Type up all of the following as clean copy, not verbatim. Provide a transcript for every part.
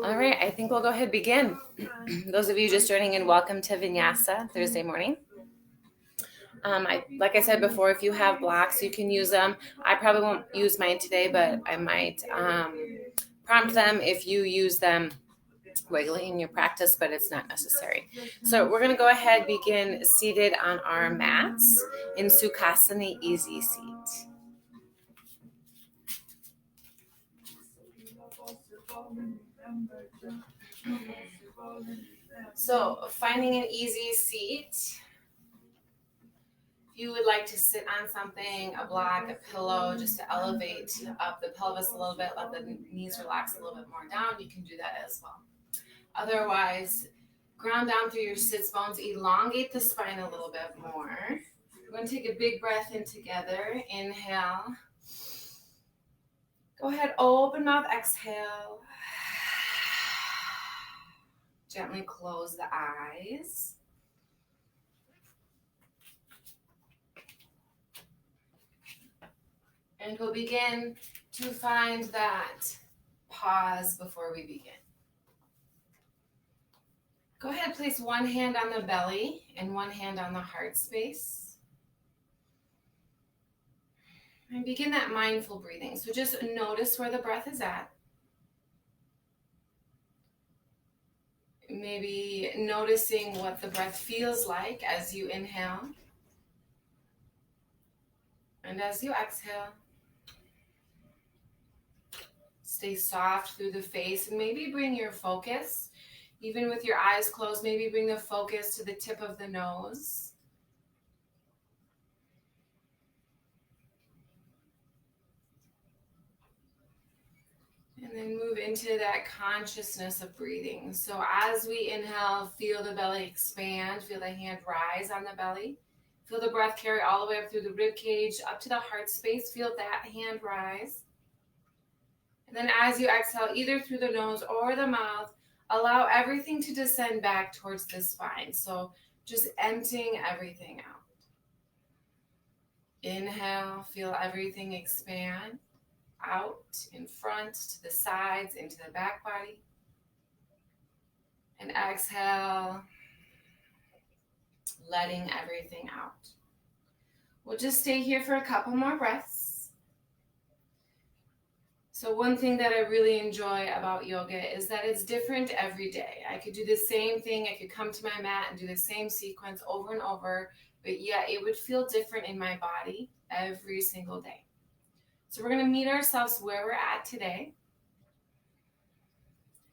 All right, I think we'll go ahead and begin. Those of you just joining in, welcome to Vinyasa Thursday morning. Like I said before, if you have blocks, you can use them. I probably won't use mine today, but I might prompt them if you use them regularly in your practice, but it's not necessary. So we're going to go ahead and begin seated on our mats in Sukhasana Easy Seat. So finding an easy seat. If you would like to sit on something, a block, a pillow, just to elevate up the pelvis a little bit, let the knees relax a little bit more down, you can do that as well. Otherwise, ground down through your sits bones, elongate the spine a little bit more. We're going to take a big breath in together. Inhale. Go ahead, open mouth, exhale. Gently close the eyes. And we'll begin to find that pause before we begin. Go ahead, place one hand on the belly and one hand on the heart space. And begin that mindful breathing. So just notice where the breath is at. Maybe noticing what the breath feels like as you inhale. And as you exhale, stay soft through the face and maybe bring your focus, even with your eyes closed, maybe bring the focus to the tip of the nose. And then move into that consciousness of breathing. So as we inhale, feel the belly expand, feel the hand rise on the belly. Feel the breath carry all the way up through the rib cage, up to the heart space. Feel that hand rise. And then as you exhale, either through the nose or the mouth, allow everything to descend back towards the spine. So just emptying everything out. Inhale, feel everything expand out, in front, to the sides, into the back body. And exhale, letting everything out. We'll just stay here for a couple more breaths. So one thing that I really enjoy about yoga is that it's different every day. I could do the same thing. I could come to my mat and do the same sequence over and over, but yet it would feel different in my body every single day. So we're going to meet ourselves where we're at today.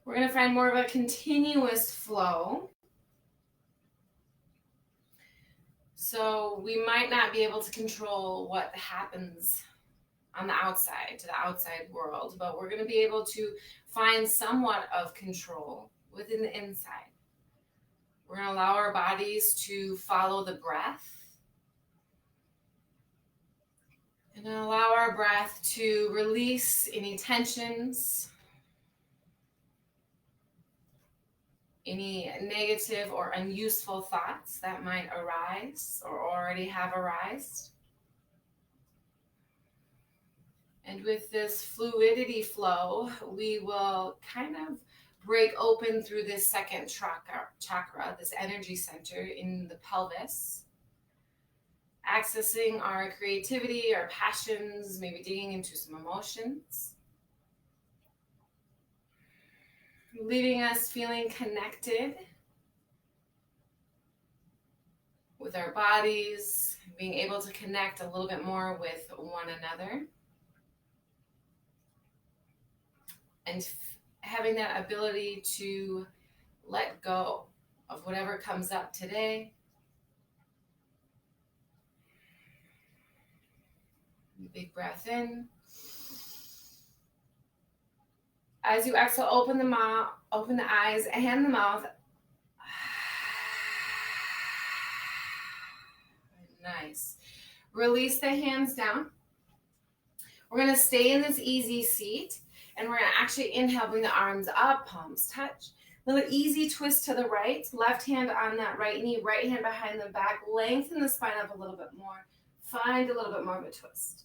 We're going to find more of a continuous flow. So we might not be able to control what happens on the outside, to the outside world, but we're going to be able to find somewhat of control within the inside. We're going to allow our bodies to follow the breath. And allow our breath to release any tensions, any negative or unuseful thoughts that might arise or already have arisen. And with this fluidity flow, we will kind of break open through this second chakra, this energy center in the pelvis. Accessing our creativity, our passions, maybe digging into some emotions. Leaving us feeling connected with our bodies, being able to connect a little bit more with one another. And having that ability to let go of whatever comes up today. Big breath in. As you exhale, open the mouth, open the eyes and the mouth. Nice. Release the hands down. We're going to stay in this easy seat, and we're going to actually inhale, bring the arms up, palms touch. Little easy twist to the right, left hand on that right knee, right hand behind the back. Lengthen the spine up a little bit more. Find a little bit more of a twist.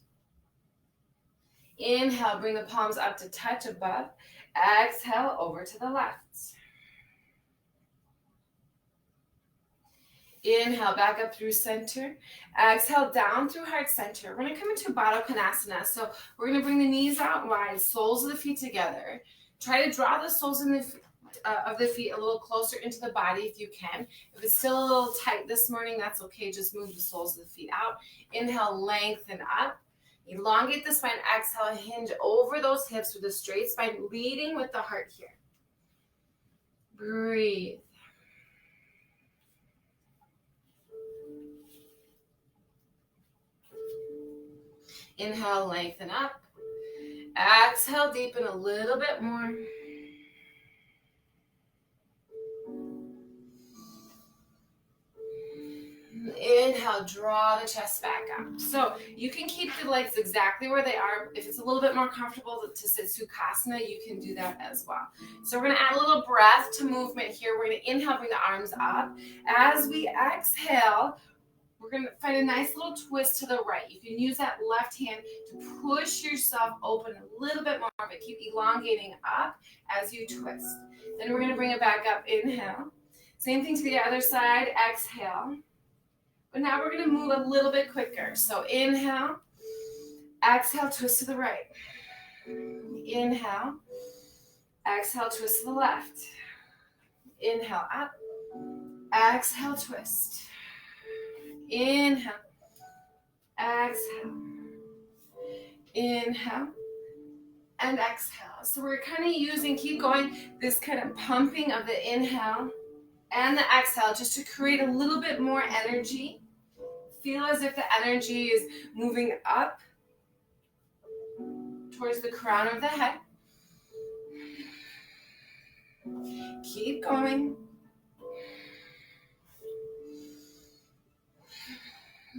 Inhale, bring the palms up to touch above. Exhale over to the left. Inhale, back up through center. Exhale, down through heart center. We're going to come into Baddha Konasana. So we're going to bring the knees out wide, soles of the feet together. Try to draw the soles of the feet a little closer into the body if you can. If it's still a little tight this morning, that's okay. Just move the soles of the feet out. Inhale, lengthen up. Elongate the spine. Exhale, hinge over those hips with a straight spine, leading with the heart here. Breathe. Inhale, lengthen up. Exhale, deepen a little bit more. Inhale, draw the chest back up. So you can keep the legs exactly where they are. If it's a little bit more comfortable to sit Sukhasana, you can do that as well. So we're going to add a little breath to movement here. We're going to inhale, bring the arms up. As we exhale, we're going to find a nice little twist to the right. You can use that left hand to push yourself open a little bit more, but keep elongating up as you twist. Then we're going to bring it back up. Inhale. Same thing to the other side. Exhale. But now we're going to move a little bit quicker. So inhale. Exhale, twist to the right. Inhale. Exhale, twist to the left. Inhale, up. Exhale, twist. Inhale, exhale, inhale, and exhale. So we're kind of using, keep going, this kind of pumping of the inhale and the exhale just to create a little bit more energy. Feel as if the energy is moving up towards the crown of the head. Keep going.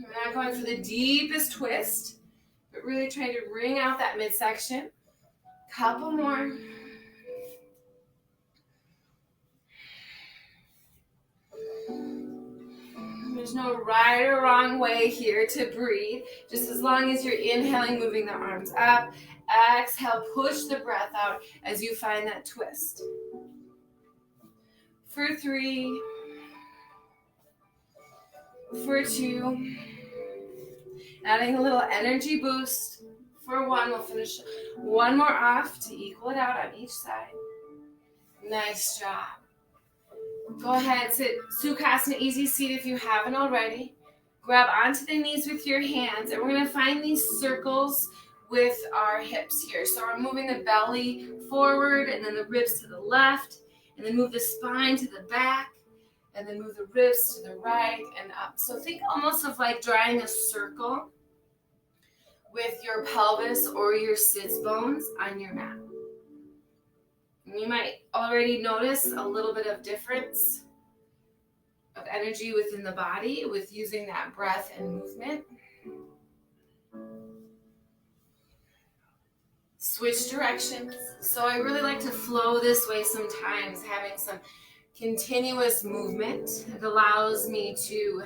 We're not going for the deepest twist, but really trying to wring out that midsection. Couple more. There's no right or wrong way here to breathe. Just as long as you're inhaling, moving the arms up. Exhale, push the breath out as you find that twist. For 3. For 2. Adding a little energy boost. For 1, we'll finish one more off to equal it out on each side. Nice job. Go ahead, sit Sukhasana, easy seat if you haven't already. Grab onto the knees with your hands, and we're going to find these circles with our hips here. So we're moving the belly forward, and then the ribs to the left, and then move the spine to the back, and then move the ribs to the right and up. So think almost of like drawing a circle with your pelvis or your sits bones on your mat. You might already notice a little bit of difference of energy within the body with using that breath and movement. Switch directions. So I really like to flow this way sometimes, having some continuous movement. It allows me to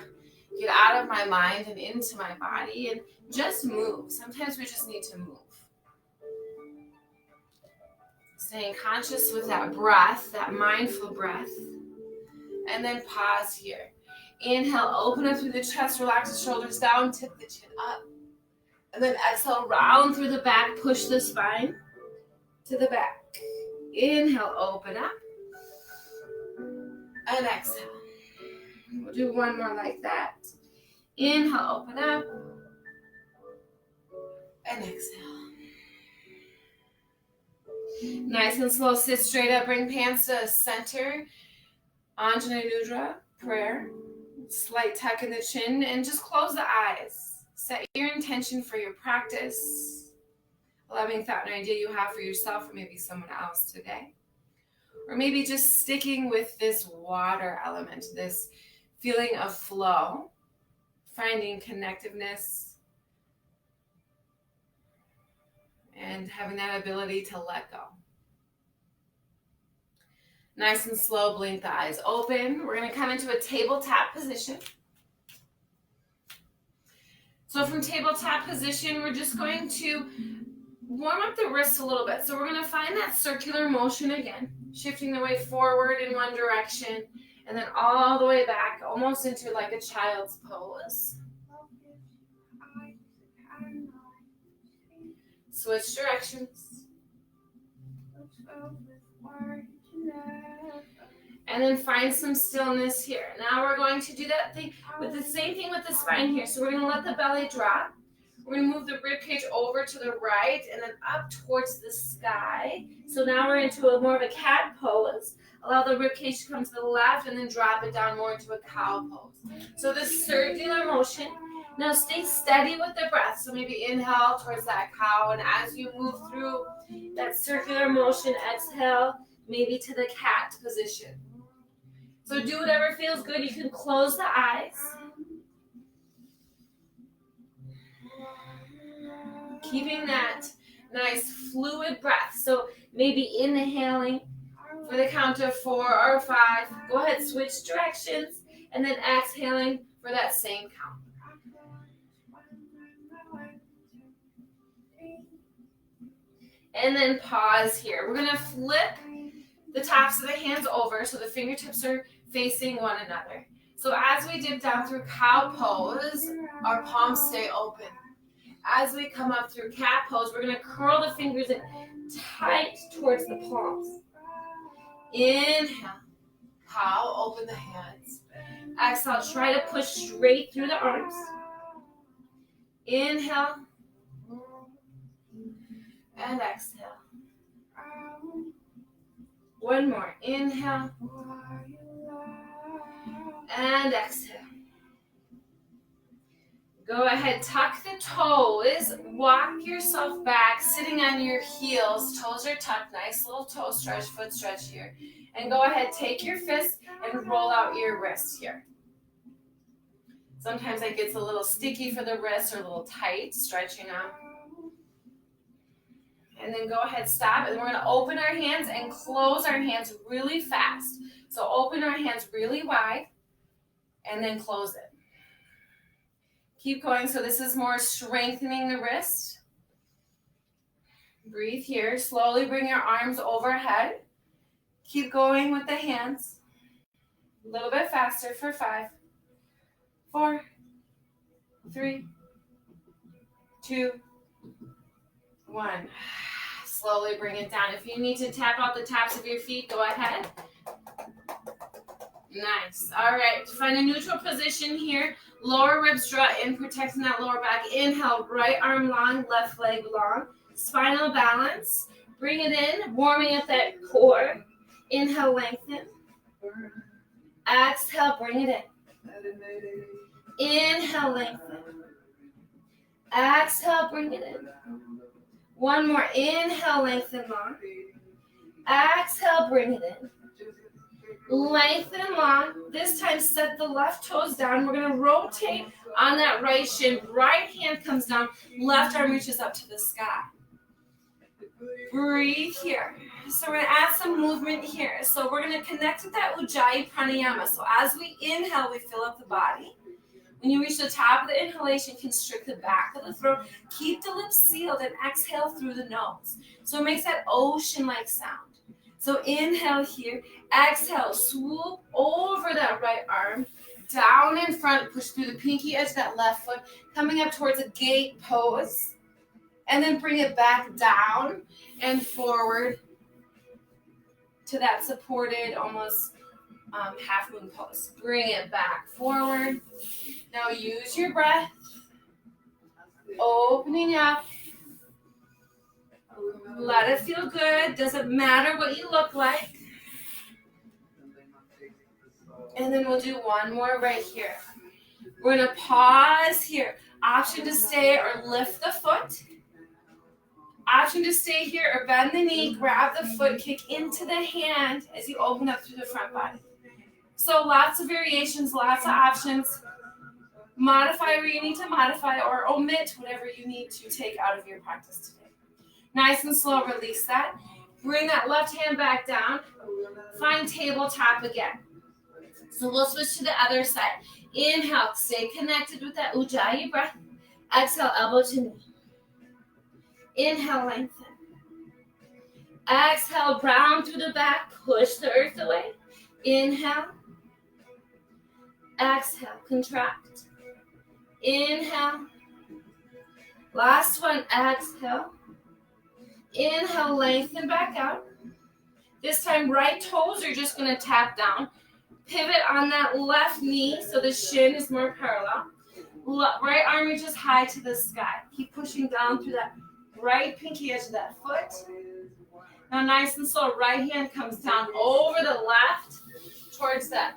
get out of my mind and into my body and just move. Sometimes we just need to move. Staying conscious with that breath, that mindful breath. And then pause here. Inhale, open up through the chest, relax the shoulders down, tip the chin up. And then exhale, round through the back, push the spine to the back. Inhale, open up. And exhale. We'll do one more like that. Inhale, open up. And exhale. Nice and slow, sit straight up, bring hands to center. Anjana Mudra, prayer. Slight tuck in the chin and just close the eyes. Set your intention for your practice. A loving thought and idea you have for yourself or maybe someone else today. Or maybe just sticking with this water element, this feeling of flow, finding connectiveness, and having that ability to let go. Nice and slow, blink the eyes open. We're going to come into a tabletop position. So from tabletop position, we're just going to warm up the wrists a little bit. So we're going to find that circular motion again, shifting the weight forward in one direction and then all the way back, almost into like a child's pose. Switch directions. And then find some stillness here. Now we're going to do that thing with the same thing with the spine here. So we're going to let the belly drop. We're going to move the rib cage over to the right and then up towards the sky. So now we're into a more of a cat pose. Allow the rib cage to come to the left and then drop it down more into a cow pose. So this circular motion. Now stay steady with the breath. So maybe inhale towards that cow, and as you move through that circular motion, exhale maybe to the cat position. So do whatever feels good. You can close the eyes. Keeping that nice fluid breath. So maybe inhaling for the count of 4 or 5. Go ahead, switch directions, and then exhaling for that same count. And then pause here. We're going to flip the tops of the hands over so the fingertips are facing one another. So as we dip down through cow pose, our palms stay open. As we come up through cat pose, we're going to curl the fingers in tight towards the palms. Inhale, cow, open the hands. Exhale, try to push straight through the arms. Inhale, and exhale. One more, inhale, and exhale. Go ahead, tuck the toes, walk yourself back, sitting on your heels, toes are tucked, nice little toe stretch, foot stretch here. And go ahead, take your fist and roll out your wrists here. Sometimes it gets a little sticky for the wrists or a little tight, stretching them. And then go ahead, stop, and we're going to open our hands and close our hands really fast. So open our hands really wide, and then close it. Keep going. So this is more strengthening the wrist. Breathe here. Slowly bring your arms overhead. Keep going with the hands. A little bit faster for 5, 4, 3, 2, 1. Slowly bring it down. If you need to tap out the tops of your feet, go ahead. Nice. All right. Find a neutral position here. Lower ribs draw in, protecting that lower back. Inhale, right arm long, left leg long. Spinal balance. Bring it in, warming up that core. Inhale, lengthen. Exhale, bring it in. Inhale, lengthen. Exhale, bring it in. One more. Inhale, lengthen long. Exhale, bring it in. Lengthen long. This time, set the left toes down. We're going to rotate on that right shin. Right hand comes down. Left arm reaches up to the sky. Breathe here. So we're going to add some movement here. So we're going to connect with that Ujjayi Pranayama. So as we inhale, we fill up the body. When you reach the top of the inhalation, constrict the back of the throat. Keep the lips sealed and exhale through the nose. So it makes that ocean-like sound. So inhale here. Exhale, swoop over that right arm. Down in front, push through the pinky edge of that left foot. Coming up towards a gate pose. And then bring it back down and forward to that supported, almost half moon pose. Bring it back forward. Now use your breath. Opening up. Let it feel good. Doesn't matter what you look like. And then we'll do one more right here. We're going to pause here. Option to stay or lift the foot. Option to stay here or bend the knee, grab the foot, kick into the hand as you open up through the front body. So lots of variations, lots of options. Modify where you need to modify or omit whatever you need to take out of your practice today. Nice and slow, release that. Bring that left hand back down. Find tabletop again. So we'll switch to the other side. Inhale, stay connected with that Ujjayi breath. Exhale, elbow to knee. Inhale, lengthen. Exhale, round through the back, push the earth away. Inhale. Exhale, contract. Inhale. Last one, exhale. Inhale, lengthen back out. This time, right toes are just going to tap down. Pivot on that left knee so the shin is more parallel. Right arm reaches high to the sky. Keep pushing down through that right pinky edge of that foot. Now nice and slow, right hand comes down over the left towards that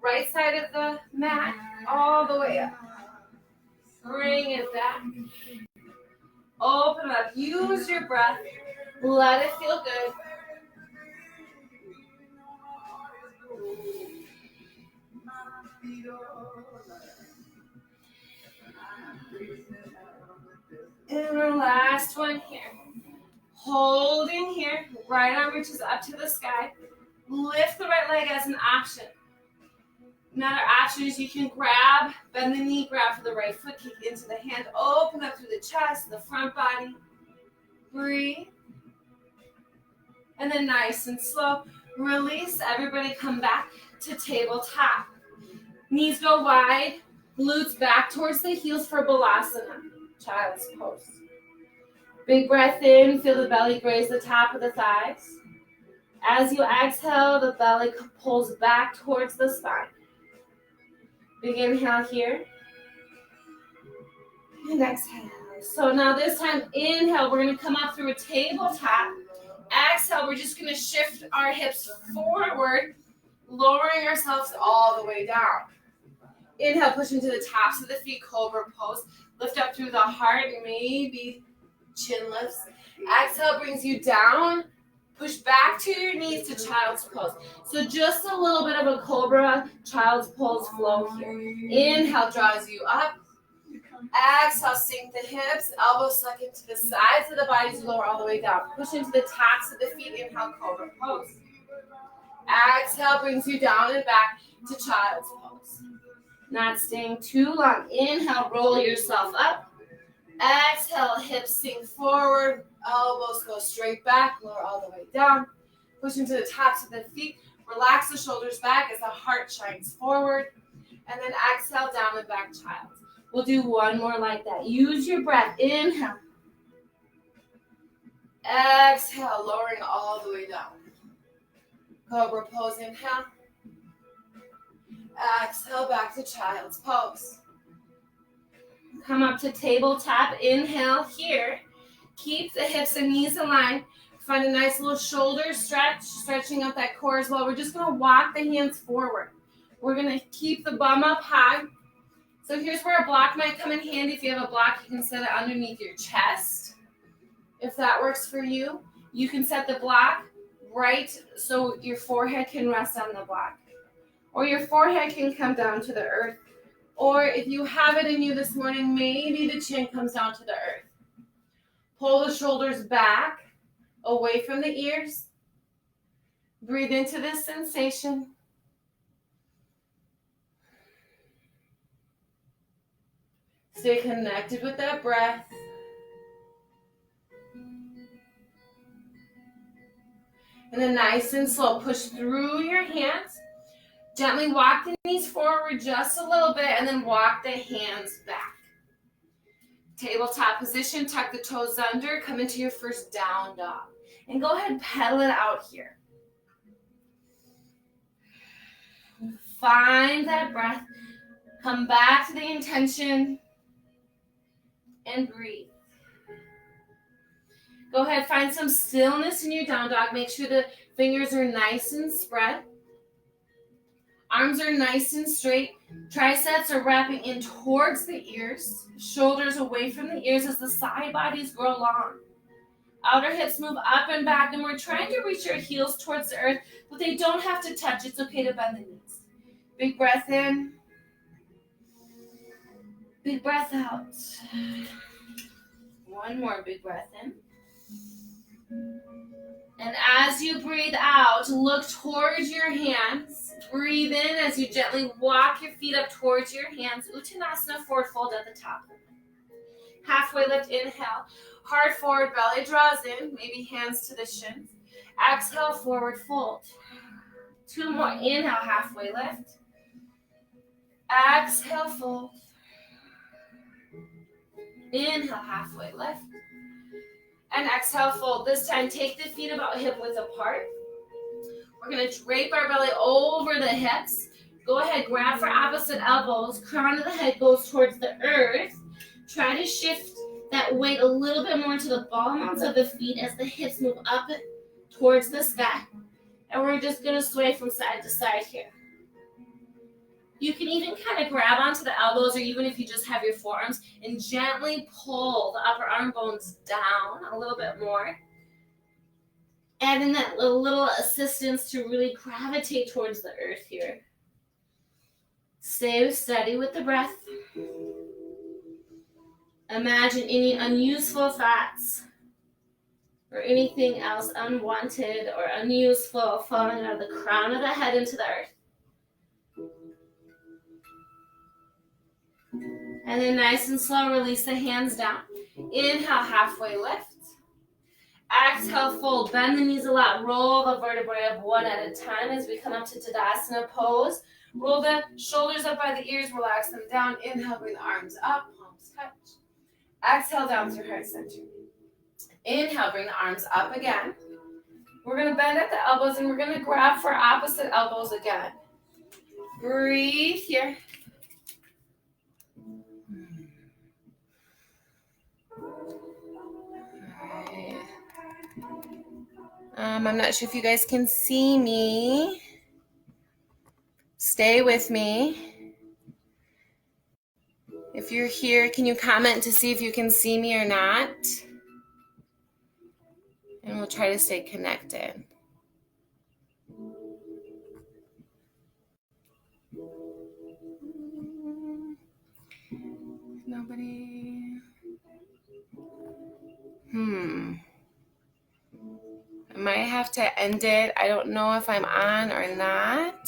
right side of the mat, all the way up. Bring it back. Open up. Use your breath. Let it feel good. And our last one here. Holding here. Right arm reaches up to the sky. Lift the right leg as an option. Another option is you can grab, bend the knee, grab for the right foot, kick into the hand, open up through the chest, the front body. Breathe. And then nice and slow, release. Everybody come back to tabletop. Knees go wide, glutes back towards the heels for Balasana, child's pose. Big breath in, feel the belly graze the top of the thighs. As you exhale, the belly pulls back towards the spine. Big inhale here. And exhale. So now this time, inhale, we're going to come up through a tabletop. Exhale, we're just going to shift our hips forward, lowering ourselves all the way down. Inhale, push into the tops of the feet, cobra pose. Lift up through the heart, maybe chin lifts. Exhale brings you down. Push back to your knees to child's pose. So just a little bit of a cobra child's pose flow here. Inhale draws you up. Exhale, sink the hips. Elbows suck into the sides of the body as you lower all the way down. Push into the tops of the feet. Inhale, cobra pose. Exhale brings you down and back to child's pose. Not staying too long. Inhale, roll yourself up. Exhale, hips sink forward. Elbows go straight back, lower all the way down. Push into the tops of the feet. Relax the shoulders back as the heart shines forward. And then exhale, down and back child. We'll do one more like that. Use your breath. Inhale. Exhale, lowering all the way down. Cobra pose, inhale. Exhale, back to child's pose. Come up to tabletop. Inhale here. Keep the hips and knees aligned. Find a nice little shoulder stretch, stretching up that core as well. We're just going to walk the hands forward. We're going to keep the bum up high. So here's where a block might come in handy. If you have a block, you can set it underneath your chest. If that works for you, you can set the block right so your forehead can rest on the block. Or your forehead can come down to the earth. Or if you have it in you this morning, maybe the chin comes down to the earth. Pull the shoulders back, away from the ears. Breathe into this sensation. Stay connected with that breath. And then nice and slow, push through your hands. Gently walk the knees forward just a little bit and then walk the hands back. Tabletop position, tuck the toes under, come into your first down dog. And go ahead and pedal it out here. Find that breath. Come back to the intention and breathe. Go ahead, find some stillness in your down dog. Make sure the fingers are nice and spread. Arms are nice and straight. Triceps are wrapping in towards the ears. Shoulders away from the ears as the side bodies grow long. Outer hips move up and back, and we're trying to reach our heels towards the earth, but they don't have to touch. It's okay to bend the knees. Big breath in. Big breath out. One more big breath in. And as you breathe out, look towards your hands. Breathe in as you gently walk your feet up towards your hands. Uttanasana, forward fold at the top. Halfway lift, inhale. Heart forward, belly draws in, maybe hands to the shins. Exhale, forward fold. 2 more. Inhale, halfway lift. Exhale, fold. Inhale, halfway lift. And exhale, fold. This time, take the feet about hip width apart. We're going to drape our belly over the hips. Go ahead, grab for opposite elbows. Crown of the head goes towards the earth. Try to shift that weight a little bit more to the ball mounds of the feet as the hips move up towards the sky. And we're just going to sway from side to side here. You can even kind of grab onto the elbows, or even if you just have your forearms, and gently pull the upper arm bones down a little bit more. Adding that little assistance to really gravitate towards the earth here. Stay steady with the breath. Imagine any unuseful thoughts or anything else unwanted or unuseful falling out of the crown of the head into the earth. And then nice and slow, release the hands down. Inhale, halfway lift. Exhale, fold. Bend the knees a lot. Roll the vertebrae up one at a time as we come up to Tadasana pose. Roll the shoulders up by the ears. Relax them down. Inhale, bring the arms up. Palms touch. Exhale, down through heart center. Inhale, bring the arms up again. We're going to bend at the elbows, and we're going to grab for opposite elbows again. Breathe here. I'm not sure if you guys can see me. Stay with me. If you're here, can you comment to see if you can see me or not? And we'll try to stay connected. Nobody. I might have to end it. I don't know if I'm on or not.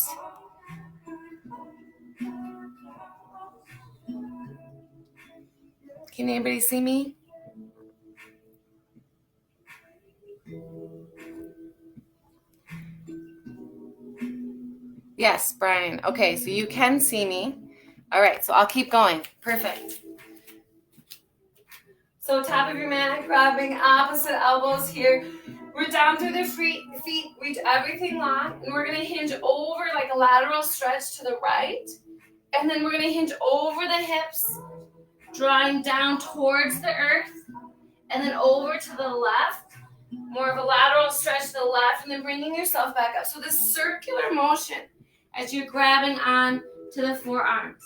Can anybody see me? Yes, Brian. Okay, so you can see me. All right, so I'll keep going. Perfect. So top of your mat, grabbing opposite elbows here. We're down through the feet, reach everything long, and we're going to hinge over like a lateral stretch to the right. And then we're going to hinge over the hips, drawing down towards the earth, and then over to the left. More of a lateral stretch to the left, and then bringing yourself back up. So this circular motion as you're grabbing on to the forearms.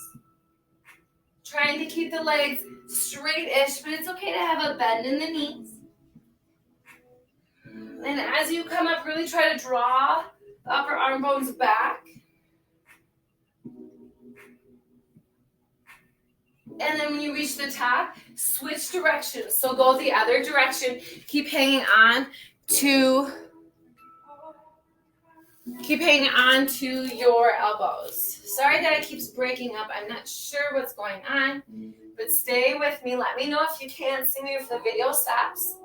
Trying to keep the legs straight-ish, but it's okay to have a bend in the knees. And as you come up, really try to draw the upper arm bones back. And then when you reach the top, switch directions. So go the other direction. Keep hanging on to your elbows. Sorry that it keeps breaking up. I'm not sure what's going on, but stay with me. Let me know if you can't see me, if the video stops.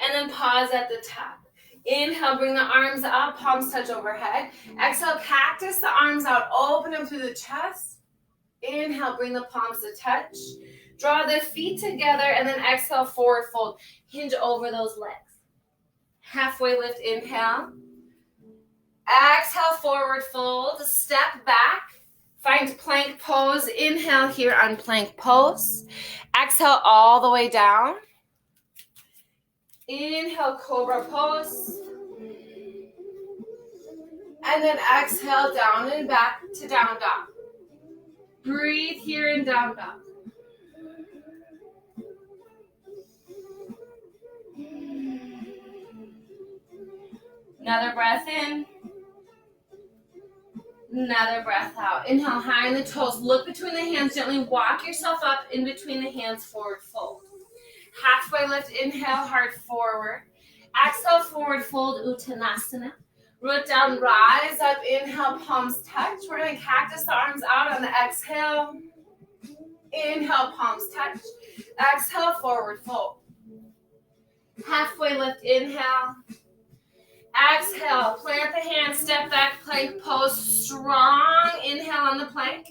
And then pause at the top. Inhale, bring the arms up, palms touch overhead. Exhale, cactus the arms out, open them through the chest. Inhale, bring the palms to touch. Draw the feet together, and then exhale, forward fold. Hinge over those legs. Halfway lift, inhale. Exhale, forward fold. Step back. Find plank pose. Inhale here on plank pose. Exhale all the way down. Inhale, cobra pose. And then exhale, down and back to down dog. Breathe here in down dog. Another breath in. Another breath out. Inhale, high in the toes. Look between the hands. Gently walk yourself up in between the hands, forward fold. Halfway lift, inhale, heart forward. Exhale, forward fold, Uttanasana. Root down, rise up, inhale, palms touch. We're going to cactus the arms out on the exhale. Inhale, palms touch. Exhale, forward fold. Halfway lift, inhale. Exhale, plant the hands, step back, plank pose, strong inhale on the plank.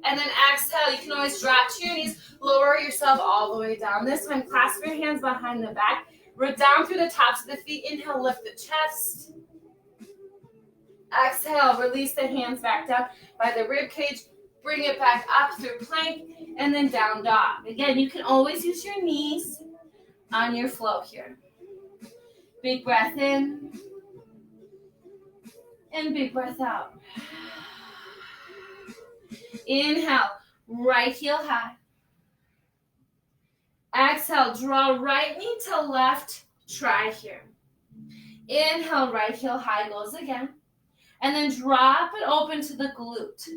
And then exhale, you can always drop to your knees, lower yourself all the way down. This time, clasp your hands behind the back, root down through the tops of the feet. Inhale, lift the chest. Exhale, release the hands back down by the rib cage. Bring it back up through plank and then down dog. Again, you can always use your knees on your flow here. Big breath in and big breath out. Inhale, right heel high. Exhale, draw right knee to left, try here. Inhale, right heel high goes again. And then drop it open to the glute.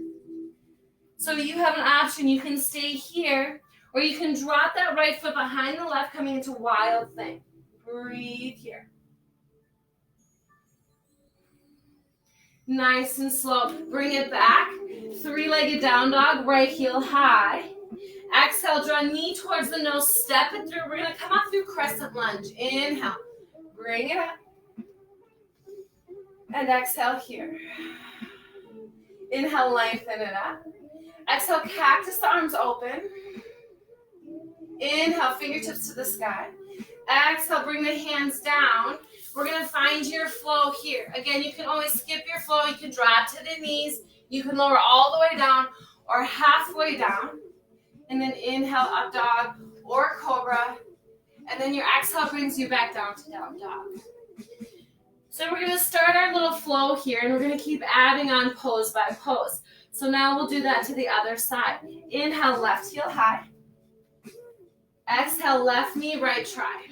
So you have an option, you can stay here, or you can drop that right foot behind the left, coming into wild thing. Breathe here. Nice and slow. Bring it back. Three-legged down dog, right heel high. Exhale, draw knee towards the nose, step it through. We're going to come up through crescent lunge. Inhale, bring it up. And exhale here. Inhale, lengthen it up. Exhale, cactus the arms open. Inhale, fingertips to the sky. Exhale, bring the hands down. We're going to find your flow here. Again, you can always skip your flow. You can drop to the knees. You can lower all the way down or halfway down. And then inhale, up dog or cobra. And then your exhale brings you back down to down dog. So we're going to start our little flow here, and we're going to keep adding on pose by pose. So now we'll do that to the other side. Inhale, left heel high. Exhale, left knee, right tri.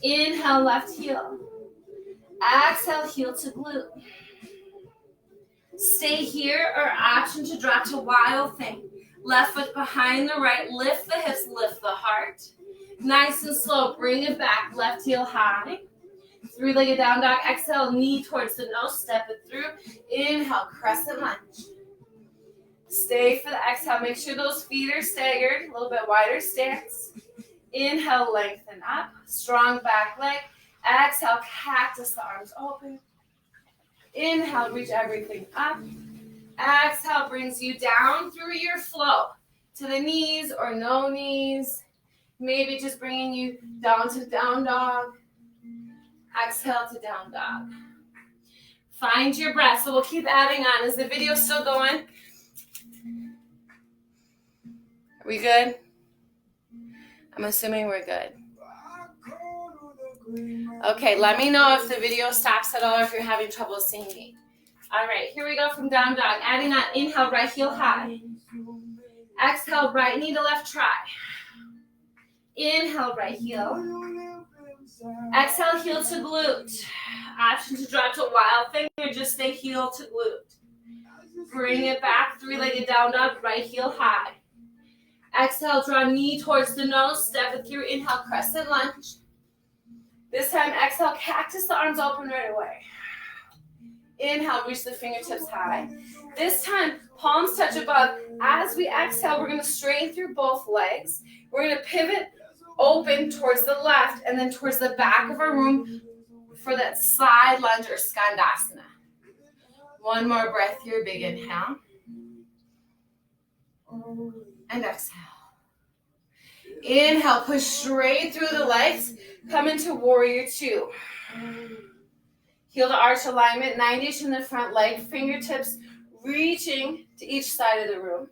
Inhale, left heel. Exhale, heel to glute. Stay here, or option to drop to wild thing. Left foot behind the right, lift the hips, lift the heart. Nice and slow, bring it back, left heel high. Three-legged down dog, exhale, knee towards the nose, step it through. Inhale, crescent lunge. Stay for the exhale, make sure those feet are staggered, a little bit wider stance. Inhale, lengthen up, strong back leg. Exhale, cactus the arms open. Inhale, reach everything up. Exhale brings you down through your flow to the knees or no knees. Maybe just bringing you down to down dog. Exhale to down dog. Find your breath. So we'll keep adding on. Is the video still going? Are we good? I'm assuming we're good. Okay, let me know if the video stops at all or if you're having trouble seeing me. All right, here we go from down dog. Adding on, inhale, right heel high. Exhale, right knee to left tri. Inhale, right heel. Exhale, heel to glute. Option to drop to wild thing or just stay heel to glute. Bring it back, three-legged down dog, right heel high. Exhale, draw knee towards the nose, step it through. Inhale, crescent lunge. This time, exhale, cactus the arms open right away. Inhale, reach the fingertips high. This time, palms touch above. As we exhale, we're going to straighten through both legs. We're going to pivot open towards the left and then towards the back of our room for that side lunge or skandasana. One more breath here, big inhale. And exhale. Inhale, push straight through the legs. Come into warrior two. Heel to arch alignment, 90-ish in the front leg, fingertips reaching to each side of the room.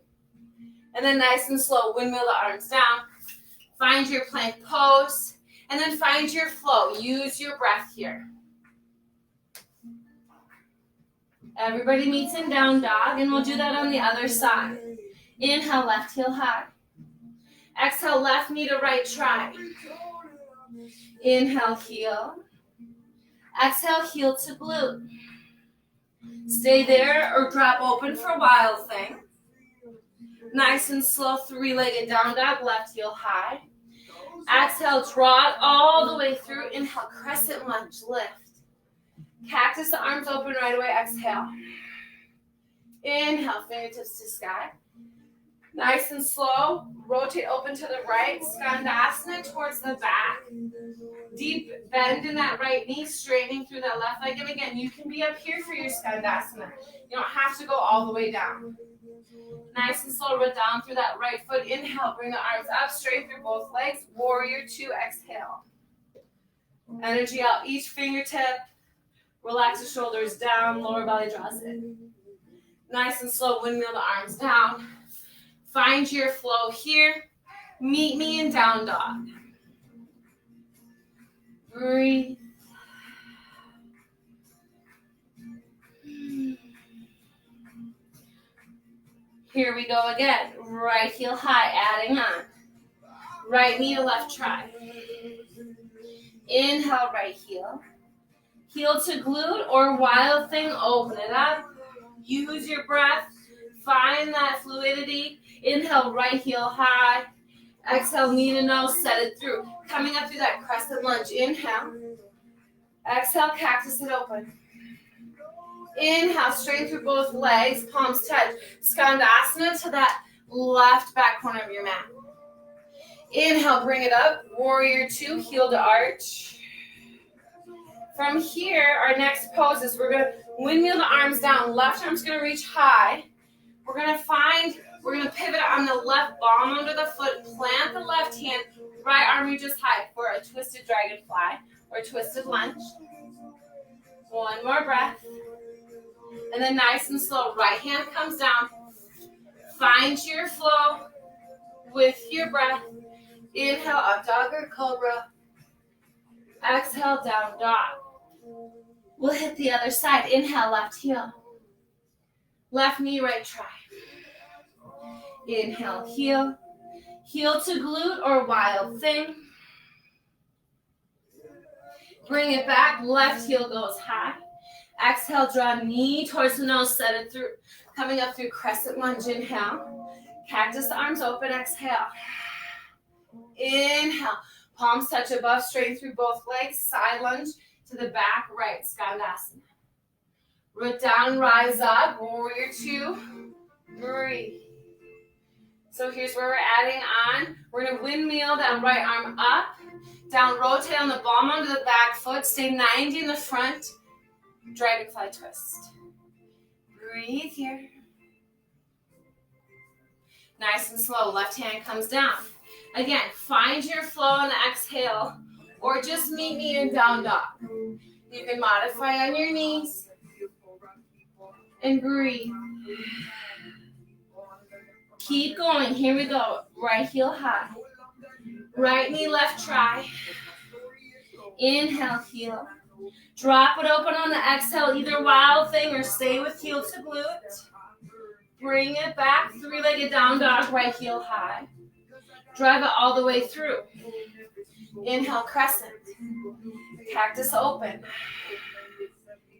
And then nice and slow, windmill the arms down. Find your plank pose, and then find your flow. Use your breath here. Everybody meets in down dog, and we'll do that on the other side. Inhale, left heel high. Exhale, left knee to right tri. Inhale, heel. Exhale, heel to glute. Stay there or drop open for wild thing. Nice and slow, three-legged down dog, left heel high. Exhale, draw it all the way through. Inhale, crescent lunge, lift. Cactus the arms open right away, exhale. Inhale, fingertips to sky. Nice and slow, rotate open to the right, Skandasana towards the back. Deep bend in that right knee, straightening through that left leg. And again, you can be up here for your Skandasana. You don't have to go all the way down. Nice and slow, root down through that right foot. Inhale, bring the arms up, straight through both legs. Warrior two, exhale. Energy out each fingertip. Relax the shoulders down, lower belly draws in. Nice and slow, windmill the arms down. Find your flow here. Meet me in down dog. Breathe. Here we go again. Right heel high, adding on. Right knee to left tri. Inhale, right heel. Heel to glute or wild thing, open it up. Use your breath. Find that fluidity. Inhale, right heel high. Exhale, knee to nose, set it through. Coming up through that crescent lunge. Inhale. Exhale, cactus it open. Inhale, straighten through both legs, palms touch. Skandasana to that left back corner of your mat. Inhale, bring it up. Warrior two, heel to arch. From here, our next pose is we're going to windmill the arms down. Left arm's going to reach high. We're going to pivot on the left palm under the foot, plant the left hand, right arm reaches high for a twisted dragonfly or twisted lunge. One more breath. And then nice and slow, right hand comes down. Find your flow with your breath. Inhale, up dog or cobra. Exhale, down dog. We'll hit the other side. Inhale, left heel. Left knee, right tri. Inhale, heel. Heel to glute or wild thing. Bring it back. Left heel goes high. Exhale, draw knee towards the nose, set it through. Coming up through crescent lunge, inhale. Cactus, the arms open, exhale. Inhale. Palms touch above, straighten through both legs. Side lunge to the back, right, Skandasana. Root down, rise up, warrior two. Breathe. So here's where we're adding on. We're going to windmill that right arm up. Down, rotate on the ball onto the back foot. Stay 90 in the front. Dragonfly twist. Breathe here. Nice and slow. Left hand comes down. Again, find your flow on the exhale or just meet me in down dog. You can modify on your knees and breathe. Keep going. Here we go. Right heel high. Right knee, left tri. Inhale, heel. Drop it open on the exhale, either wild thing or stay with heel to glute. Bring it back, three-legged down dog, right heel high. Drive it all the way through. Inhale, crescent. Cactus open.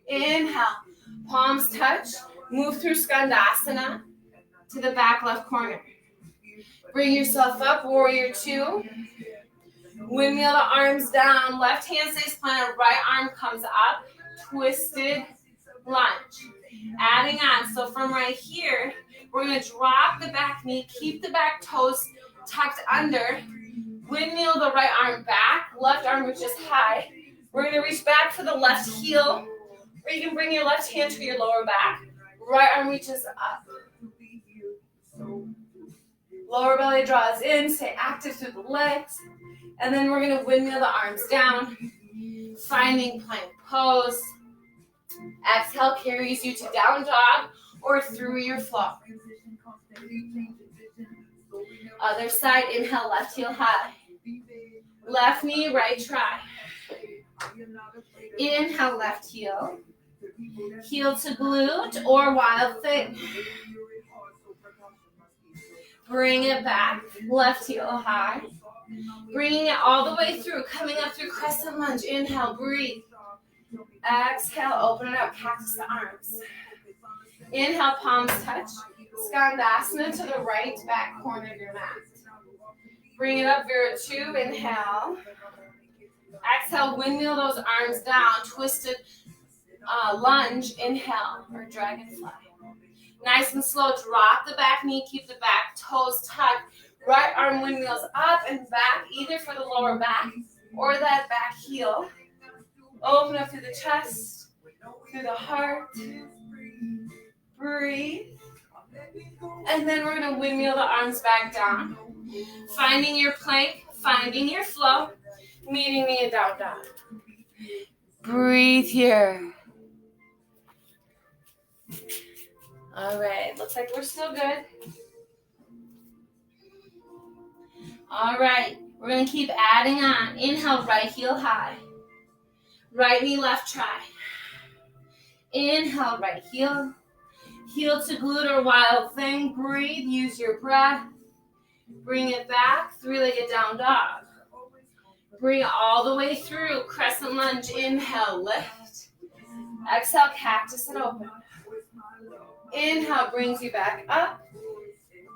Inhale, palms touch. Move through Skandasana to the back left corner. Bring yourself up, warrior two. Windmill the arms down, left hand stays planted, right arm comes up, twisted lunge. Adding on, so from right here, we're going to drop the back knee, keep the back toes tucked under, windmill the right arm back, left arm reaches high. We're going to reach back for the left heel, or you can bring your left hand to your lower back. Right arm reaches up. Lower belly draws in, stay active through the legs. And then we're going to windmill the arms down, finding plank pose. Exhale carries you to down dog or through your flow. Other side, inhale, left heel high. Left knee, right tri. Inhale, left heel. Heel to glute or wild thing. Bring it back, left heel high. Bringing it all the way through, coming up through crescent lunge. Inhale, breathe. Exhale, open it up, cactus the arms. Inhale, palms touch. Skandasana to the right back corner of your mat. Bring it up, Vera 2, inhale. Exhale, windmill those arms down, twisted lunge, inhale, or dragonfly. Nice and slow, drop the back knee, keep the back toes tucked. Right arm windmills up and back, either for the lower back or that back heel. Open up through the chest, through the heart. Breathe. And then we're going to windmill the arms back down. Finding your plank, finding your flow, meeting me in down dog. Breathe here. All right, looks like we're still good. All right, we're going to keep adding on. Inhale, right heel high. Right knee, left try. Inhale, right heel. Heel to glute or wild thing. Breathe, use your breath. Bring it back, three-legged down dog. Bring it all the way through. Crescent lunge, inhale, lift. Exhale, cactus and open. Inhale brings you back up.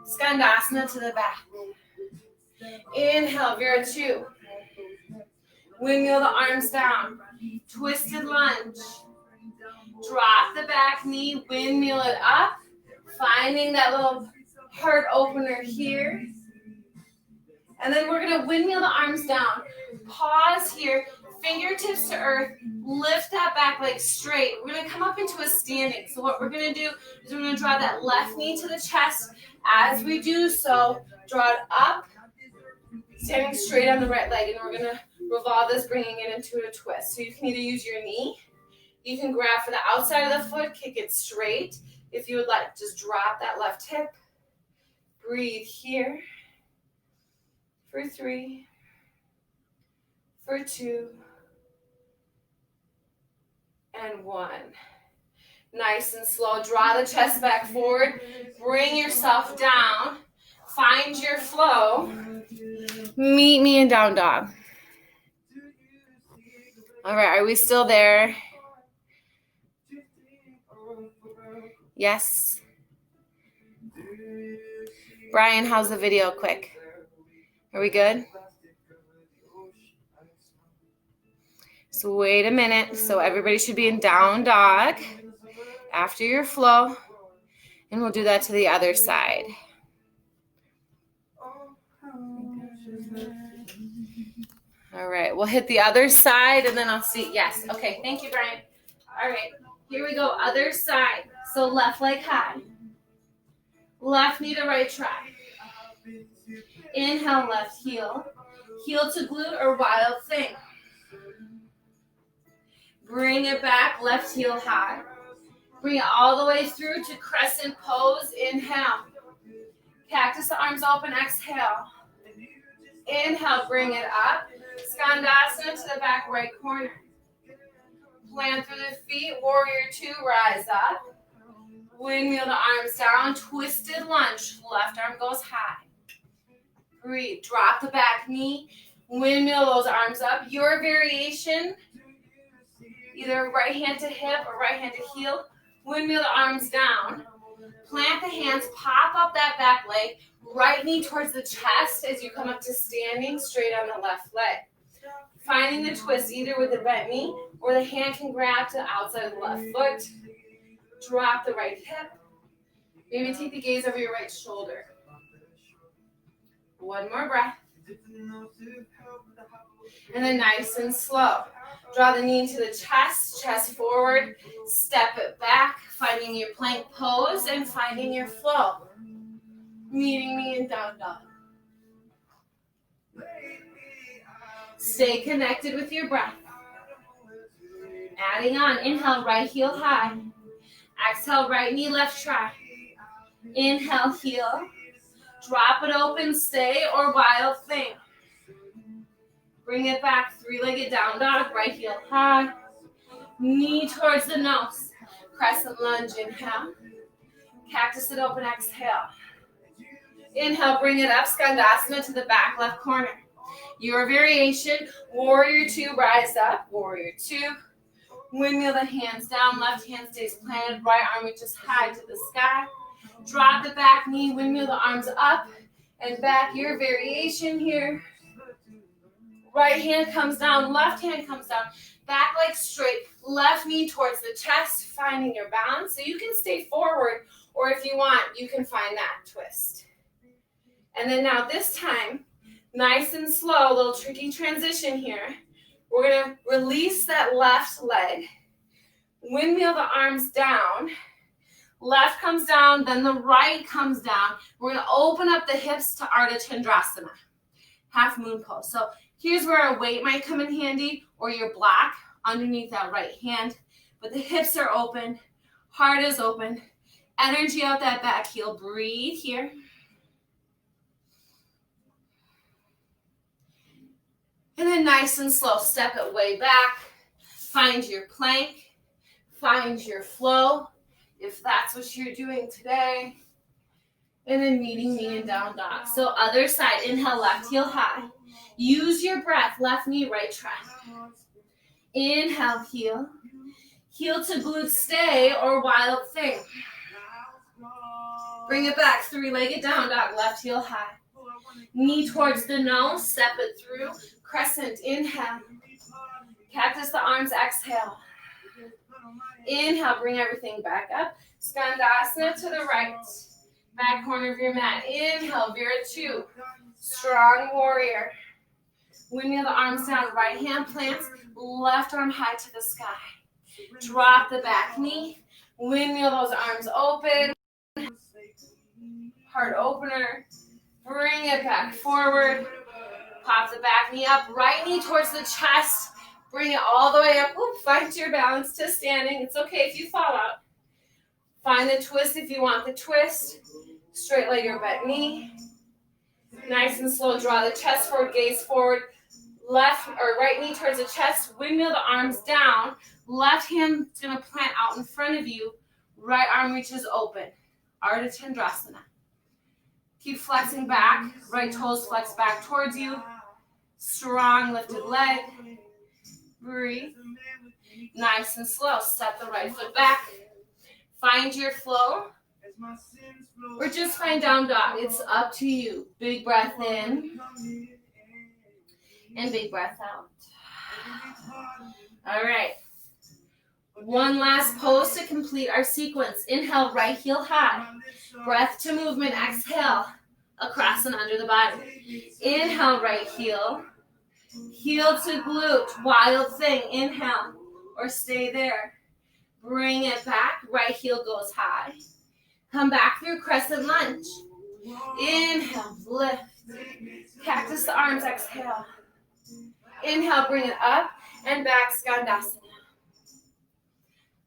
Skandasana to the back. Inhale, Vera 2. Windmill the arms down. Twisted lunge. Drop the back knee, windmill it up. Finding that little heart opener here. And then we're going to windmill the arms down. Pause here. Fingertips to earth. Lift that back leg straight. We're going to come up into a standing. So what we're going to do is we're going to draw that left knee to the chest. As we do so, draw it up. Standing straight on the right leg. And we're going to revolve this, bringing it into a twist. So you can either use your knee. You can grab for the outside of the foot. Kick it straight. If you would like, just drop that left hip. Breathe here. For 3. For 2. And 1. Nice and slow. Draw the chest back forward. Bring yourself down. Find your flow. Meet me in down dog. All right, are we still there? Yes. Brian, how's the video? Quick. Are we good? So wait a minute. So everybody should be in down dog after your flow. And we'll do that to the other side. All right, we'll hit the other side and then I'll see. Yes, okay, thank you, Brian. All right, here we go, other side. So left leg high. Left knee to right try. Inhale, left heel. Heel to glute or wild thing. Bring it back, left heel high. Bring it all the way through to crescent pose. Inhale. Cactus the arms open, exhale. Inhale, bring it up. Skandasana to the back right corner. Plant through the feet, warrior 2, rise up. Windmill the arms down, twisted lunge. Left arm goes high. Breathe, drop the back knee. Windmill those arms up. Your variation, either right hand to hip or right hand to heel. Windmill the arms down. Plant the hands, pop up that back leg. Right knee towards the chest as you come up to standing straight on the left leg. Finding the twist either with the bent knee or the hand can grab to the outside of the left foot. Drop the right hip. Maybe take the gaze over your right shoulder. One more breath. And then nice and slow. Draw the knee into the chest, chest forward, step it back, finding your plank pose and finding your flow. Meeting me in down dog. Stay connected with your breath. Adding on, inhale, right heel high. Exhale, right knee, left try. Inhale, heel. Drop it open, stay or wild thing. Bring it back, three-legged down dog, right heel high. Knee towards the nose. Crescent lunge, inhale. Cactus it open, exhale. Inhale, bring it up, Skandasana to the back left corner. Your variation, warrior 2, rise up, warrior 2. Windmill the hands down, left hand stays planted, right arm reaches high to the sky. Drop the back knee, windmill the arms up, and back. Your variation here. Right hand comes down, left hand comes down. Back leg straight, left knee towards the chest, finding your balance. So you can stay forward, or if you want, you can find that twist. And then now this time, nice and slow, a little tricky transition here. We're gonna release that left leg, windmill the arms down, left comes down, then the right comes down. We're gonna open up the hips to Ardha Chandrasana, half moon pose. So here's where a weight might come in handy, or your block underneath that right hand. But the hips are open, heart is open, energy out that back heel. Breathe here. And then nice and slow, step it way back. Find your plank, find your flow, if that's what you're doing today. And then meeting me in down dog. So other side, inhale, left heel high. Use your breath, left knee, right tri. Inhale, heel. Heel to glute stay or wild thing. Bring it back, three-legged down dog, left heel high. Knee towards the nose, step it through. Crescent, inhale. Cactus the arms, exhale. Inhale, bring everything back up. Skandasana to the right. Back corner of your mat. Inhale, Vira 2. Strong warrior. Windmill the arms down, right hand plants, left arm high to the sky. Drop the back knee. Windmill those arms open. Heart opener. Bring it back forward. Pop the back knee up. Right knee towards the chest. Bring it all the way up. Oop, find your balance to standing. It's okay if you fall out. Find the twist if you want the twist. Straight leg or bent knee. Nice and slow. Draw the chest forward, gaze forward. Left or right knee towards the chest. Windmill the arms down. Left hand is going to plant out in front of you. Right arm reaches open. Ardha Chandrasana. Keep flexing back. Right toes flex back towards you. Strong lifted leg. Breathe. Nice and slow. Step the right foot back. Find your flow. Or just find down dog. It's up to you. Big breath in. And big breath out. All right. One last pose to complete our sequence. Inhale, right heel high. Breath to movement. Exhale. Across and under the body. Inhale, right heel. Heel to glute. Wild thing. Inhale. Or stay there. Bring it back. Right heel goes high. Come back through crescent lunge. Inhale, lift. Cactus the arms, exhale. Inhale, bring it up and back, Skandasana.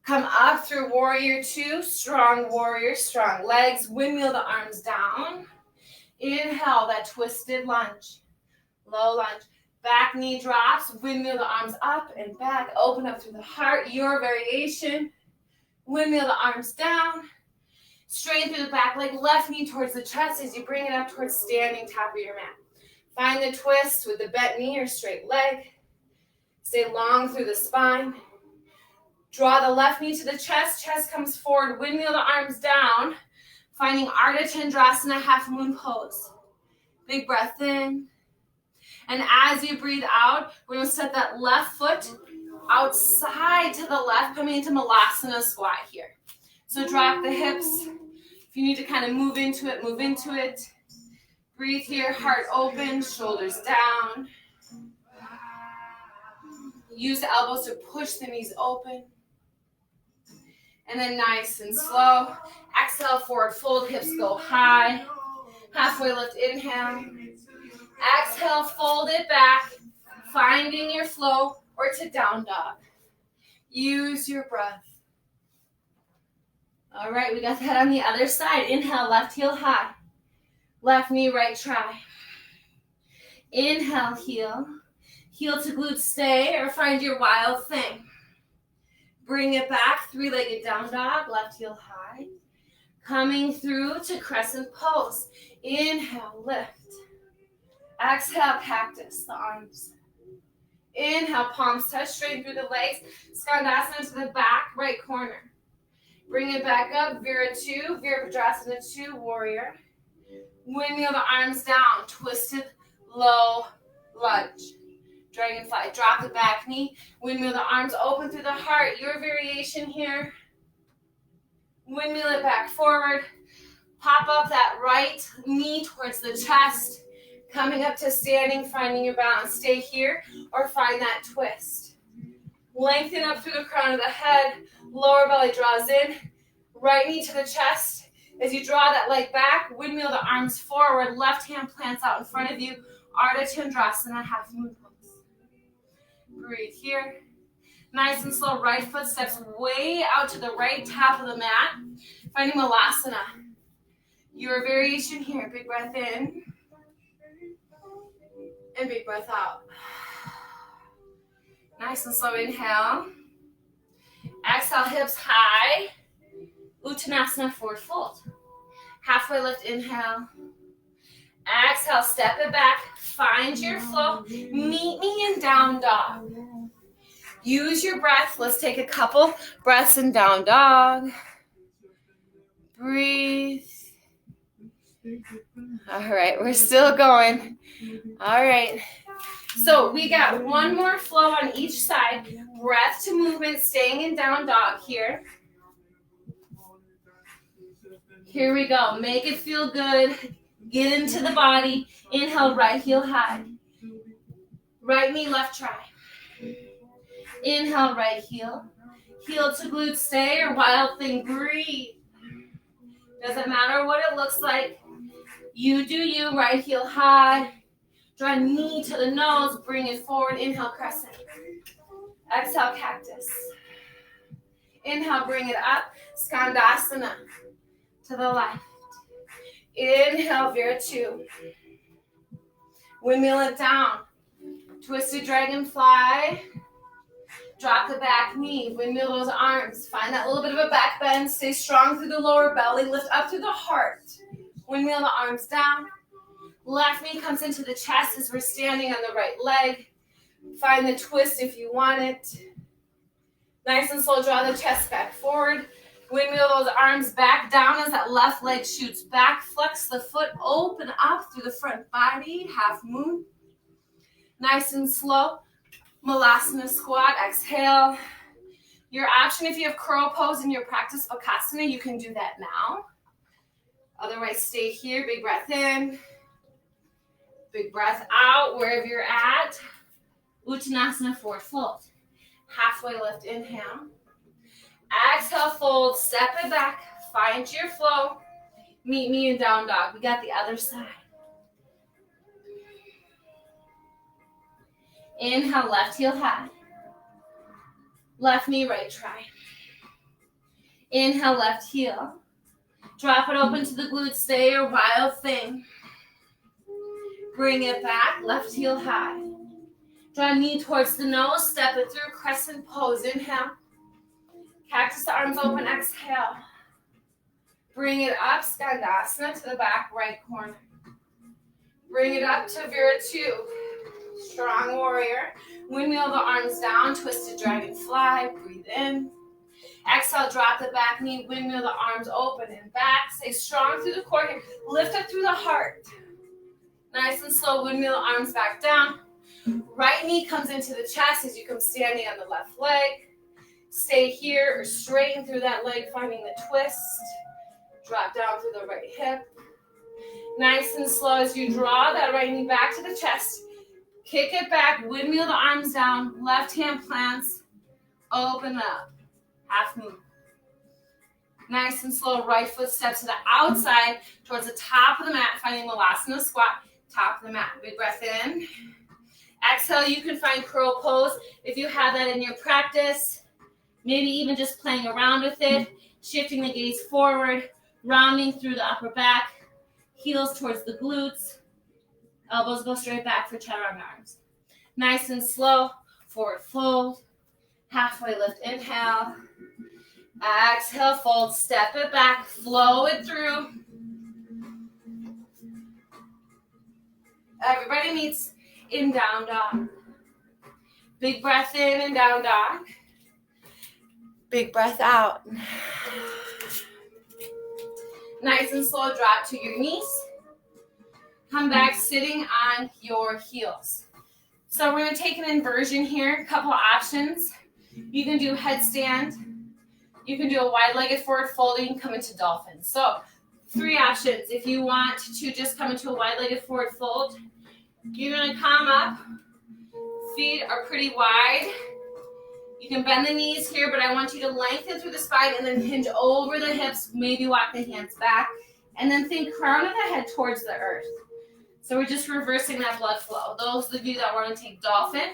Come up through warrior 2, strong warrior, strong legs. Windmill the arms down. Inhale, that twisted lunge. Low lunge. Back knee drops. Windmill the arms up and back. Open up through the heart. Your variation. Windmill the arms down. Straighten through the back leg. Left knee towards the chest as you bring it up towards standing top of your mat. Find the twist with the bent knee or straight leg. Stay long through the spine. Draw the left knee to the chest. Chest comes forward. Windmill the arms down. Finding Ardha Chandrasana, half moon pose. Big breath in. And as you breathe out, we're going to set that left foot outside to the left, coming into Malasana squat here. So drop the hips. If you need to kind of move into it, move into it. Breathe here, heart open, shoulders down. Use the elbows to push the knees open. And then nice and slow. Exhale, forward fold, hips go high. Halfway lift, inhale. Exhale, fold it back. Finding your flow or to down dog. Use your breath. All right, we got that on the other side. Inhale, left heel high. Left knee, right tri. Inhale, heel. Heel to glute stay or find your wild thing. Bring it back, three-legged down dog, left heel high. Coming through to crescent pose. Inhale, lift. Exhale, cactus, the arms. Inhale, palms touch, straighten through the legs. Skandasana to the back, right corner. Bring it back up, Vira 2, Virabhadrasana 2, warrior. Windmill the arms down, twisted low lunge. Dragonfly, drop the back knee, windmill the arms open through the heart. Your variation here. Windmill it back forward. Pop up that right knee towards the chest. Coming up to standing, finding your balance. Stay here or find that twist. Lengthen up through the crown of the head. Lower belly draws in. Right knee to the chest. As you draw that leg back, windmill the arms forward. Left hand plants out in front of you. Ardha Chandrasana, half moon pose. Breathe here. Nice and slow, right foot steps way out to the right top of the mat. Finding Malasana. Your variation here. Big breath in. And big breath out. Nice and slow, inhale. Exhale, hips high. Uttanasana, forward fold. Halfway lift, inhale. Exhale, step it back. Find your flow. Meet me in down dog. Use your breath. Let's take a couple breaths in down dog. Breathe. All right, we're still going. All right. So we got one more flow on each side. Breath to movement, staying in down dog here. Here we go. Make it feel good. Get into the body. Inhale, right heel high. Right knee, left try. Inhale, right heel. Heel to glute, stay or wild thing, breathe. Doesn't matter what it looks like. You do you, right heel high. Draw knee to the nose, bring it forward. Inhale, crescent. Exhale, cactus. Inhale, bring it up. Skandasana to the left. Inhale, Viratu. Windmill it down. Twisted dragonfly. Drop the back knee. Windmill those arms. Find that little bit of a back bend. Stay strong through the lower belly. Lift up through the heart. Windmill the arms down. Left knee comes into the chest as we're standing on the right leg. Find the twist if you want it. Nice and slow, draw the chest back forward. Windmill those arms back down as that left leg shoots back. Flex the foot, open up through the front body, half moon. Nice and slow. Malasana squat, exhale. Your option, if you have curl pose in your practice Bakasana, you can do that now. Otherwise, stay here. Big breath in. Big breath out, wherever you're at. Uttanasana, forward fold. Halfway lift, inhale. Exhale, fold, step it back. Find your flow. Meet me in down dog. We got the other side. Inhale, left heel high. Left knee, right try. Inhale, left heel. Drop it open to the glutes, stay your wild thing. Bring it back, left heel high. Draw knee towards the nose, step it through, crescent pose, inhale. Cactus the arms open, exhale. Bring it up, Skandasana to the back right corner. Bring it up to Viratu. Strong warrior. Windmill the arms down, twisted dragonfly, breathe in. Exhale, drop the back knee, windmill the arms open and back. Stay strong through the core here. Lift up through the heart. Nice and slow, windmill arms back down. Right knee comes into the chest as you come standing on the left leg. Stay here or straighten through that leg, finding the twist. Drop down through the right hip. Nice and slow as you draw that right knee back to the chest. Kick it back, windmill the arms down, left hand plants, open up, half moon. Nice and slow, right foot steps to the outside towards the top of the mat, finding Malasana squat, top of the mat. Big breath in. Exhale, you can find curl pose if you have that in your practice. Maybe even just playing around with it, shifting the gaze forward, rounding through the upper back, heels towards the glutes. Elbows go straight back for chaturanga arms. Nice and slow, forward fold. Halfway lift, inhale. Exhale, fold, step it back, flow it through. Everybody meets in down dog. Big breath in and down dog. Big breath out. Nice and slow, drop to your knees. Come back sitting on your heels. So we're going to take an inversion here, a couple options. You can do headstand. You can do a wide-legged forward folding, come into dolphin. So 3 options. If you want to just come into a wide-legged forward fold, you're going to come up. Feet are pretty wide. You can bend the knees here, but I want you to lengthen through the spine and then hinge over the hips. Maybe walk the hands back. And then think crown of the head towards the earth. So we're just reversing that blood flow. Those of you that want to take dolphin,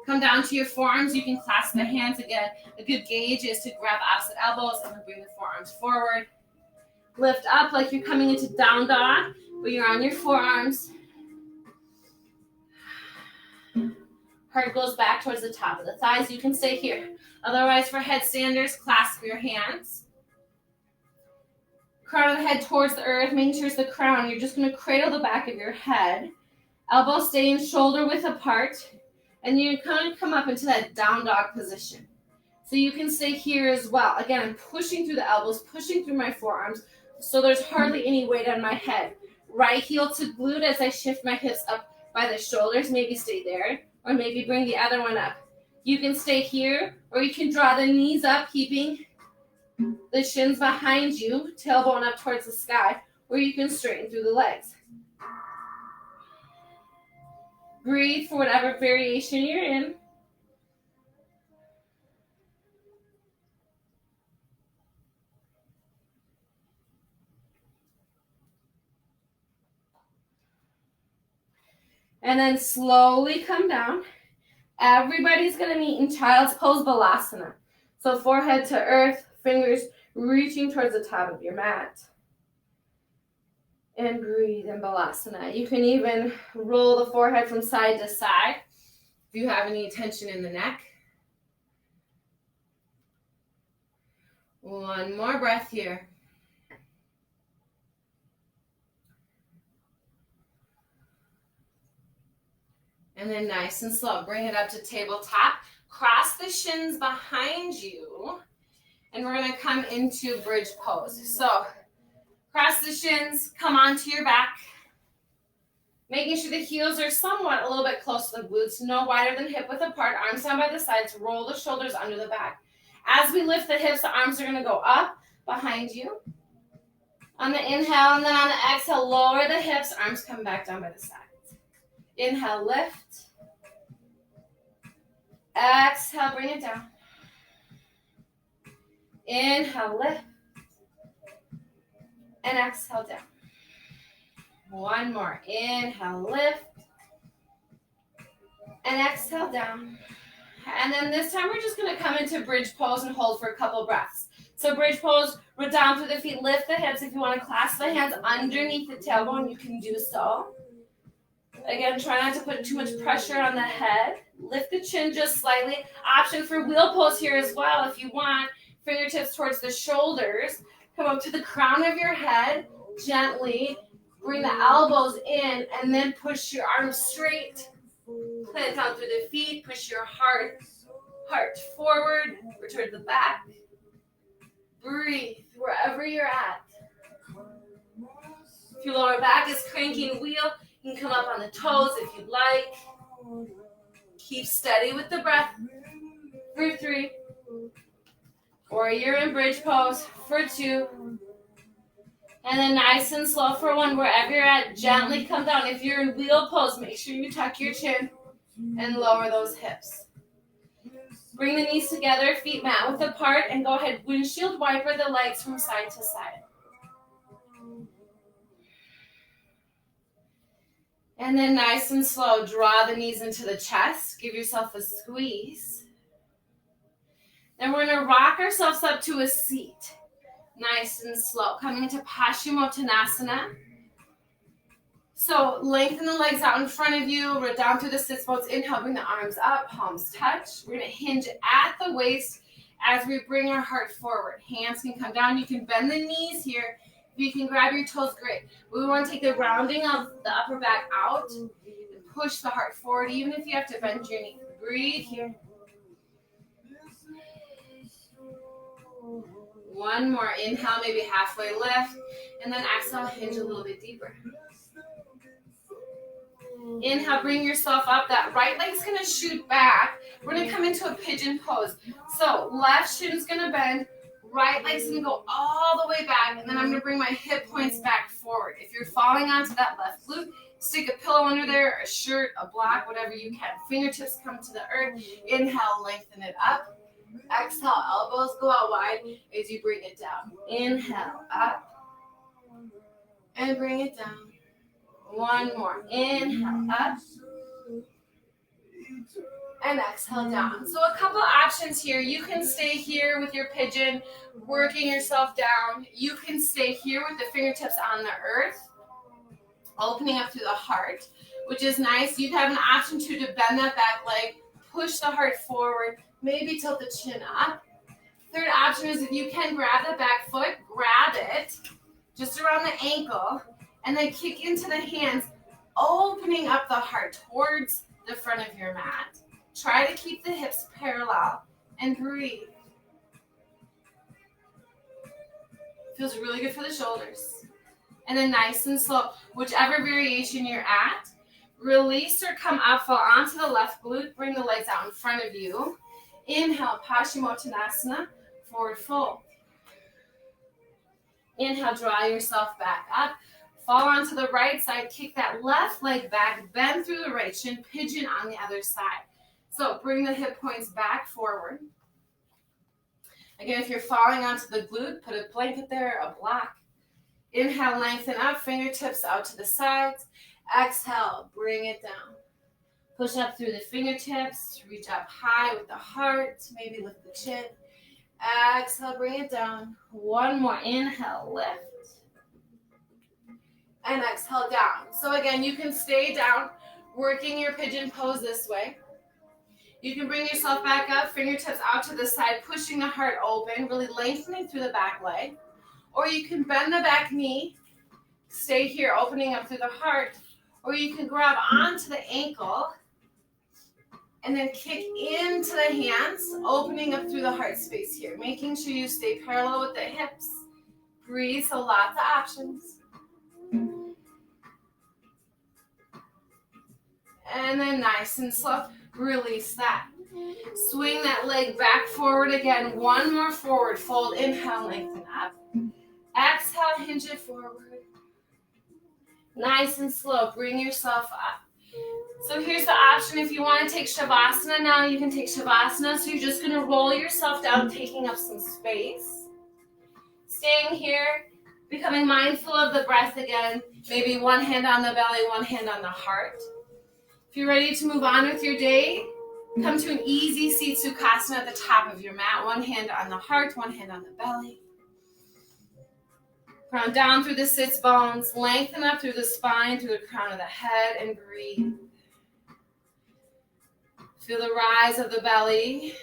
come down to your forearms. You can clasp the hands again. A good gauge is to grab opposite elbows and then bring the forearms forward. Lift up like you're coming into down dog, but you're on your forearms. Heart goes back towards the top of the thighs. You can stay here. Otherwise, for headstanders, clasp your hands. Crown of the head towards the earth, making sure it's the crown. You're just going to cradle the back of your head. Elbows staying shoulder width apart. And you're going to come up into that down dog position. So you can stay here as well. Again, I'm pushing through the elbows, pushing through my forearms, so there's hardly any weight on my head. Right heel to glute as I shift my hips up by the shoulders. Maybe stay there, or maybe bring the other one up. You can stay here, or you can draw the knees up, keeping the shins behind you, tailbone up towards the sky, or you can straighten through the legs. Breathe for whatever variation you're in. And then slowly come down. Everybody's going to meet in child's pose balasana. So forehead to earth, fingers reaching towards the top of your mat. And breathe in balasana. You can even roll the forehead from side to side if you have any tension in the neck. One more breath here. And then nice and slow, bring it up to tabletop. Cross the shins behind you. And we're going to come into bridge pose. So cross the shins, come onto your back. Making sure the heels are somewhat a little bit close to the glutes, no wider than hip width apart. Arms down by the sides, roll the shoulders under the back. As we lift the hips, the arms are going to go up behind you. On the inhale, and then on the exhale, lower the hips, arms come back down by the sides. Inhale, lift. Exhale, bring it down. Inhale, lift. And exhale, down. One more. Inhale, lift. And exhale, down. And then this time we're just going to come into bridge pose and hold for a couple breaths. So bridge pose, we're down through the feet, lift the hips. If you want to clasp the hands underneath the tailbone, you can do so. Again, try not to put too much pressure on the head. Lift the chin just slightly. Option for wheel pose here as well if you want. Fingertips towards the shoulders. Come up to the crown of your head. Gently bring the elbows in and then push your arms straight. Plant down through the feet. Push your heart forward. Return to the back. Breathe wherever you're at. If your lower back is cranking wheel, you can come up on the toes if you'd like. Keep steady with the breath for 3. Or you're in bridge pose for 2. And then nice and slow for 1. Wherever you're at, gently come down. If you're in wheel pose, make sure you tuck your chin and lower those hips. Bring the knees together, feet mat width apart, and go ahead, windshield wiper the legs from side to side. And then nice and slow, draw the knees into the chest. Give yourself a squeeze. Then we're going to rock ourselves up to a seat. Nice and slow. Coming into Paschimottanasana. So lengthen the legs out in front of you. Root down through the sits bones. Inhale, bring the arms up. Palms touch. We're going to hinge at the waist as we bring our heart forward. Hands can come down. You can bend the knees here. If you can grab your toes, great. We want to take the rounding of the upper back out and push the heart forward, even if you have to bend your knee. Breathe here. One more. Inhale, maybe halfway lift. And then exhale, hinge a little bit deeper. Inhale, bring yourself up. That right leg's gonna shoot back. We're gonna come into a pigeon pose. So left shin's gonna bend, right leg's gonna go all the way back, and then I'm gonna bring my hip points back forward. If you're falling onto that left glute, stick a pillow under there, a shirt, a block, whatever you can. Fingertips come to the earth. Inhale, lengthen it up. Exhale, elbows go out wide as you bring it down. Inhale, up. And bring it down. One more. Inhale, up. And exhale, down. So a couple options here. You can stay here with your pigeon, working yourself down. You can stay here with the fingertips on the earth, opening up through the heart, which is nice. You have an option too to bend that back leg, push the heart forward, maybe tilt the chin up. Third option is if you can grab the back foot, grab it just around the ankle, and then kick into the hands, opening up the heart towards the front of your mat. Try to keep the hips parallel and breathe. Feels really good for the shoulders. And then nice and slow, whichever variation you're at, release or come up, fall onto the left glute, bring the legs out in front of you. Inhale, Paschimottanasana, forward fold. Inhale, draw yourself back up. Fall onto the right side, kick that left leg back, bend through the right shin, pigeon on the other side. So bring the hip points back forward. Again, if you're falling onto the glute, put a blanket there, a block. Inhale, lengthen up, fingertips out to the sides. Exhale, bring it down. Push up through the fingertips, reach up high with the heart, maybe lift the chin. Exhale, bring it down. One more, inhale, lift. And exhale, down. So again, you can stay down, working your pigeon pose this way. You can bring yourself back up, fingertips out to the side, pushing the heart open, really lengthening through the back leg. Or you can bend the back knee, stay here, opening up through the heart. Or you can grab onto the ankle and then kick into the hands, opening up through the heart space here, making sure you stay parallel with the hips. Breathe, so lots of options. And then nice and slow, release that. Swing that leg back forward again. One more forward fold. Inhale, lengthen up. Exhale, hinge it forward. Nice and slow, bring yourself up. So here's the option. If you want to take Shavasana now, you can take Shavasana. So you're just going to roll yourself down, taking up some space. Staying here, becoming mindful of the breath again. Maybe one hand on the belly, one hand on the heart. If you're ready to move on with your day, come to an easy seat Sukhasana at the top of your mat. One hand on the heart, one hand on the belly. Ground down through the sits bones, lengthen up through the spine, through the crown of the head, and breathe. Feel the rise of the belly,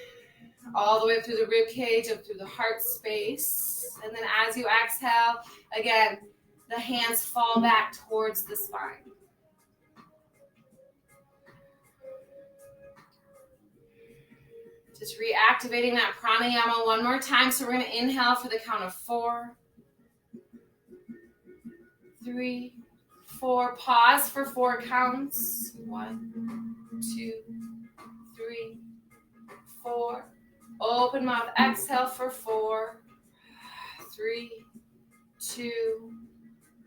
all the way up through the rib cage, up through the heart space. And then as you exhale, again, the hands fall back towards the spine. Just reactivating that pranayama one more time. So we're going to inhale for the count of 4, 3, 4. Pause for 4 counts. 1, 2, 3, 4. Open mouth. Exhale for 4, 3, 2,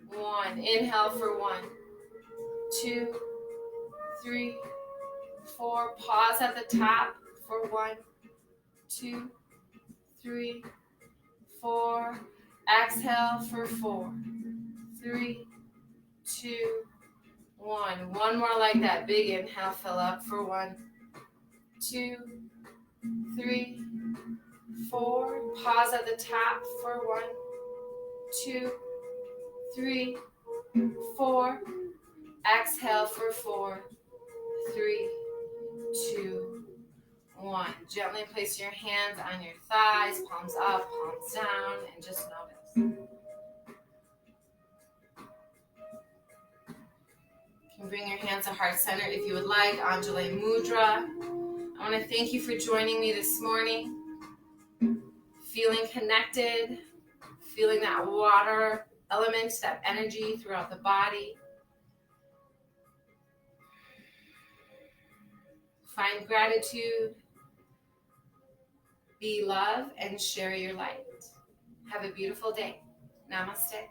1. Inhale for 1, 2, 3, 4. Pause at the top for 1, 2, 3, 4. Exhale for 4, 3, 2, 1. One more like that. Big inhale. Fill up for 1, 2, 3, 4. Pause at the top for 1, 2, 3, 4. Exhale for 4, 3, 2, 1. Gently place your hands on your thighs, palms up, palms down, and just notice. You can bring your hands to heart center if you would like. Anjali Mudra. I want to thank you for joining me this morning. Feeling connected, feeling that water element, that energy throughout the body. Find gratitude, be love, and share your light. Have a beautiful day. Namaste.